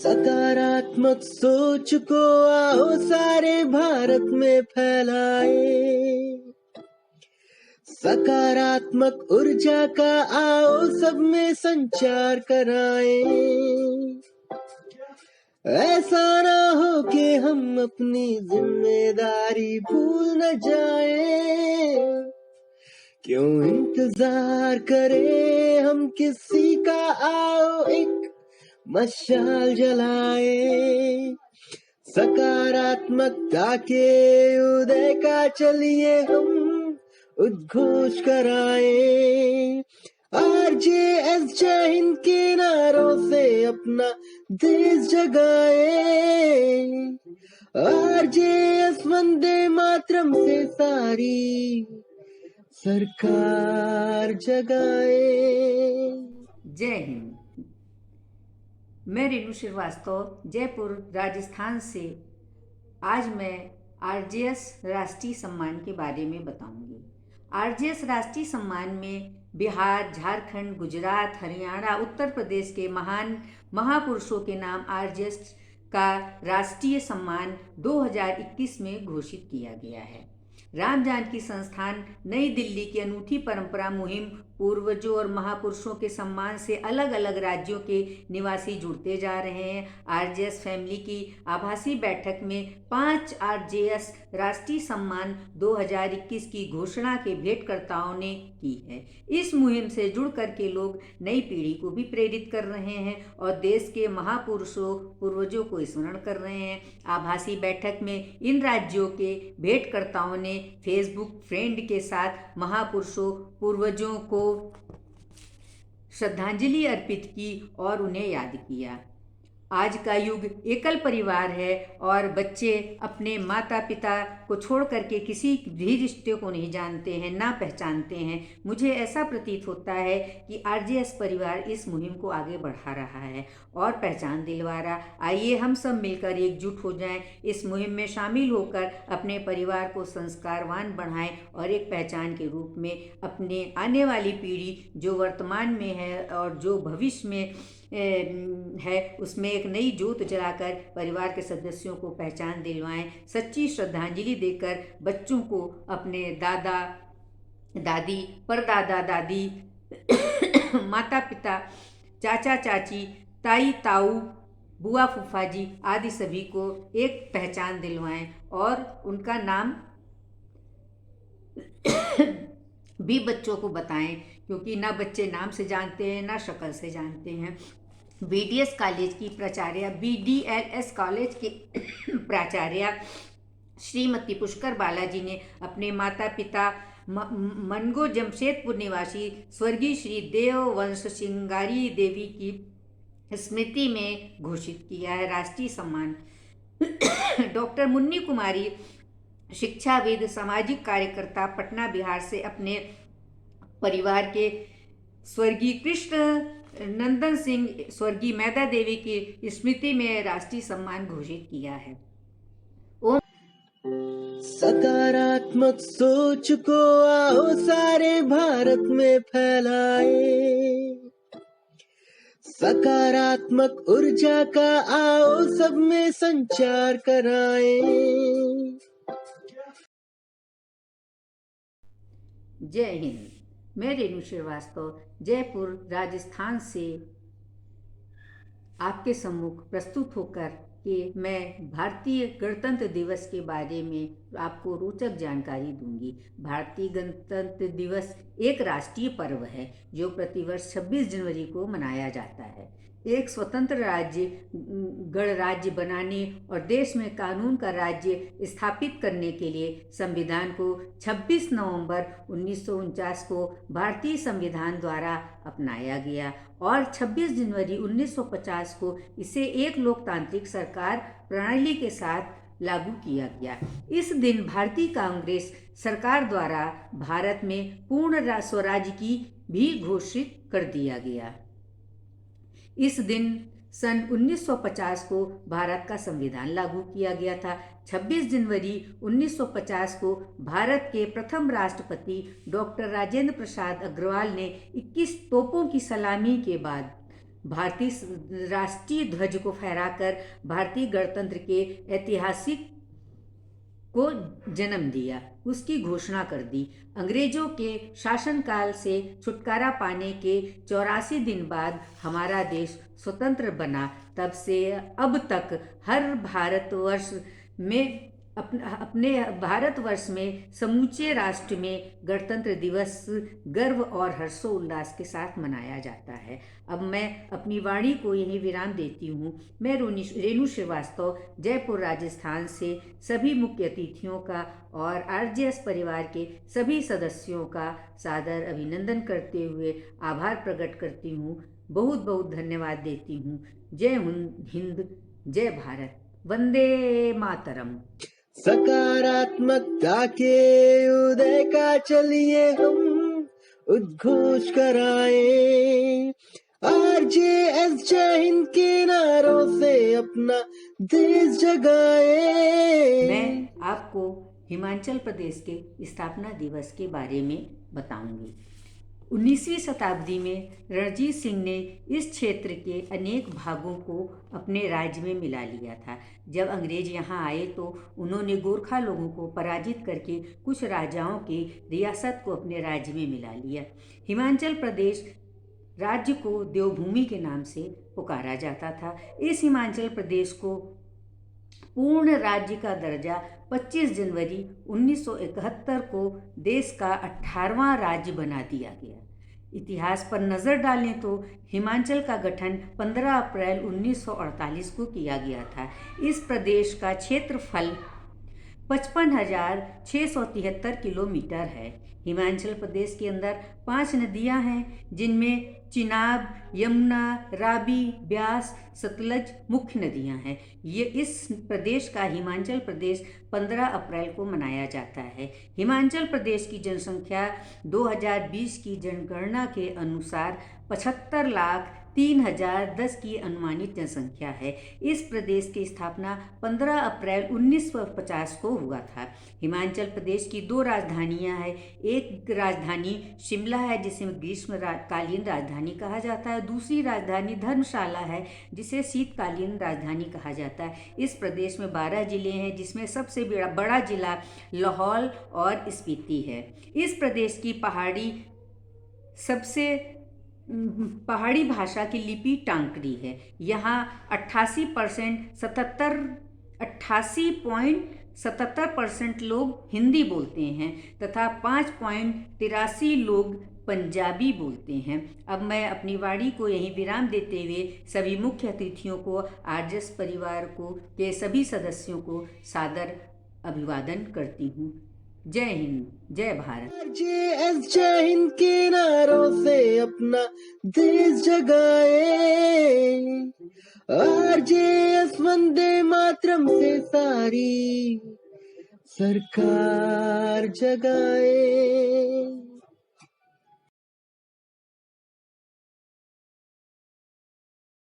सकारात्मक सोच को आओ सारे भारत में फैलाए। सकारात्मक ऊर्जा का आओ सब में संचार कराए। ऐसा ना हो कि हम अपनी जिम्मेदारी भूल न जाए। क्यों इंतजार करें हम किसी का, आओ एक मशाल जलाए। सकारात्मकता के उदय का चलिए हम उद्घोष कराए। RJS जय हिंद के नारों से अपना देश जगाए। RJS वंदे मातरम से सारी सरकार जगाए। जय हिंद। मैं रेणु श्रीवास्तव जयपुर राजस्थान से आज मैं RJS राष्ट्रीय सम्मान के बारे में बताऊंगी। RJS राष्ट्रीय सम्मान में बिहार, झारखंड, गुजरात, हरियाणा, उत्तर प्रदेश के महान महापुरुषों के नाम RJS का राष्ट्रीय सम्मान 2021 में घोषित किया गया है। राम जानकी संस्थान नई दिल्ली की अनूठी परंपरा मुहिम पूर्वजों और महापुरुषों के सम्मान से अलग अलग राज्यों के निवासी जुड़ते जा रहे हैं। RJS फैमिली की आभासी बैठक में 5 RJS राष्ट्रीय सम्मान 2021 की घोषणा के भेंटकर्ताओं ने की है। इस मुहिम से जुड़ करके लोग नई पीढ़ी को भी प्रेरित कर रहे हैं और देश के महापुरुषों पूर्वजों को स्मरण कर रहे हैं। आभासी बैठक में इन राज्यों के भेंटकर्ताओं ने फेसबुक फ्रेंड के साथ महापुरुषों पूर्वजों को श्रद्धांजलि अर्पित की और उन्हें याद किया। आज का युग एकल परिवार है और बच्चे अपने माता पिता को छोड़ करके किसी भी रिश्ते को नहीं जानते हैं, ना पहचानते हैं। मुझे ऐसा प्रतीत होता है कि RJS परिवार इस मुहिम को आगे बढ़ा रहा है और पहचान दिलवा रहा। आइए हम सब मिलकर एकजुट हो जाएं, इस मुहिम में शामिल होकर अपने परिवार को संस्कारवान बढ़ाएं और एक पहचान के रूप में अपने आने वाली पीढ़ी जो वर्तमान में है और जो भविष्य में है उसमें एक नई ज्योत जलाकर परिवार के सदस्यों को पहचान दिलवाएं। सच्ची श्रद्धांजलि देकर बच्चों को अपने दादा दादी, परदादा दादी, माता पिता, चाचा चाची, ताई ताऊ, बुआ फूफा जी आदि सभी को एक पहचान दिलवाएं और उनका नाम भी बच्चों को बताएं, क्योंकि ना बच्चे नाम से जानते हैं ना शक्ल से जानते हैं। BDS कॉलेज की प्राचार्य, BDLS कॉलेज के प्राचार्य श्रीमती पुष्कर बालाजी ने अपने माता पिता मनगो जमशेदपुर निवासी स्वर्गीय श्री देववंश सिंगारी देवी की स्मृति में घोषित किया है राष्ट्रीय सम्मान। डॉक्टर मुन्नी कुमारी, शिक्षाविद, सामाजिक कार्यकर्ता, पटना बिहार से अपने परिवार के स्वर्गीय कृष्ण नंदन सिंह, स्वर्गीय मैदा देवी की स्मृति में राष्ट्रीय सम्मान घोषित किया है। सकारात्मक सोच को आओ सारे भारत में फैलाए। सकारात्मक ऊर्जा का आओ सब में संचार कराए। जय हिंद। मैं रेणु श्रीवास्तव जयपुर राजस्थान से आपके सम्मुख प्रस्तुत होकर कि मैं भारतीय गणतंत्र दिवस के बारे में आपको रोचक जानकारी दूंगी। भारतीय गणतंत्र दिवस एक राष्ट्रीय पर्व है जो प्रतिवर्ष 26 जनवरी को मनाया जाता है। एक स्वतंत्र राज्य गणराज्य बनाने और देश में कानून का राज्य स्थापित करने के लिए संविधान को 26 नवंबर 1949 को भारतीय संविधान द्वारा अपनाया गया और 26 जनवरी 1950 को इसे एक लोकतांत्रिक सरकार प्रणाली के साथ लागू किया गया। इस दिन भारतीय कांग्रेस सरकार द्वारा भारत में पूर्ण स्वराज्य की भी घोषित कर दिया गया। इस दिन सन 1950 को भारत का संविधान लागू किया गया था। 26 जनवरी 1950 को भारत के प्रथम राष्ट्रपति डॉक्टर राजेंद्र प्रसाद अग्रवाल ने 21 तोपों की सलामी के बाद भारतीय राष्ट्रीय ध्वज को फहराकर भारतीय गणतंत्र के ऐतिहासिक को जन्म दिया, उसकी घोषणा कर दी। अंग्रेजों के शासनकाल से छुटकारा पाने के 84 दिन बाद हमारा देश स्वतंत्र बना। तब से अब तक हर भारतवर्ष में अपने भारतवर्ष में समूचे राष्ट्र में गणतंत्र दिवस गर्व और हर्षोल्लास के साथ मनाया जाता है। अब मैं अपनी वाणी को यही विराम देती हूँ। मैं रेणु श्रीवास्तव, जयपुर राजस्थान से सभी मुख्य अतिथियों का और आरजेएस परिवार के सभी सदस्यों का सादर अभिनंदन करते हुए आभार प्रकट करती हूँ। बहुत बहुत धन्यवाद देती हूँ। जय हिंद, जय भारत, वंदे मातरम। सकारात्मकता के उदय का चलिए हम उद्घोष कराएं। आरजेएस जय हिंद के नारों से अपना देश जगाएं। मैं आपको हिमाचल प्रदेश के स्थापना दिवस के बारे में बताऊंगी। 19वीं शताब्दी में रणजीत सिंह ने इस क्षेत्र के अनेक भागों को अपने राज्य में मिला लिया था। जब अंग्रेज यहाँ आए तो उन्होंने गोरखा लोगों को पराजित करके कुछ राजाओं की रियासत को अपने राज्य में मिला लिया। हिमाचल प्रदेश राज्य को देवभूमि के नाम से पुकारा जाता था। इस हिमाचल प्रदेश को पूर्ण राज्य का दर्जा 25 जनवरी 1971 को देश का 18वां राज्य बना दिया गया। इतिहास पर नज़र डालें तो हिमाचल का गठन 15 अप्रैल 1948 को किया गया था। इस प्रदेश का क्षेत्रफल 55,673 किलोमीटर है। हिमाचल प्रदेश के अंदर 5 नदियां हैं, जिनमें चिनाब, यमुना, रावी, ब्यास, सतलज मुख्य नदियां हैं। ये इस प्रदेश का हिमाचल प्रदेश 15 अप्रैल को मनाया जाता है। हिमाचल प्रदेश की जनसंख्या 2020 की जनगणना के अनुसार 75,03,010 की अनुमानित जनसंख्या है। इस प्रदेश की स्थापना 15 अप्रैल 1950 को हुआ था। हिमाचल प्रदेश की 2 राजधानियां हैं। एक राजधानी शिमला है, जिसे ग्रीष्मकालीन राजधानी कहा जाता है। दूसरी राजधानी धर्मशाला है, जिसे शीतकालीन राजधानी कहा जाता है। इस प्रदेश में 12 जिले हैं, जिसमें सबसे बड़ा जिला लाहौल और स्पीति है। इस प्रदेश की पहाड़ी भाषा की लिपि टांकरी है। यहाँ 88.77% लोग हिंदी बोलते हैं तथा 5.83 लोग पंजाबी बोलते हैं। अब मैं अपनी वाणी को यहीं विराम देते हुए सभी मुख्य अतिथियों को, आरजेएस परिवार को के सभी सदस्यों को सादर अभिवादन करती हूँ। जय हिंद, जय भारत। आरजेएस जय हिंद के नारों से अपना देश जगाए। आरजेएस वंदे मातरम से सारी सरकार जगाए।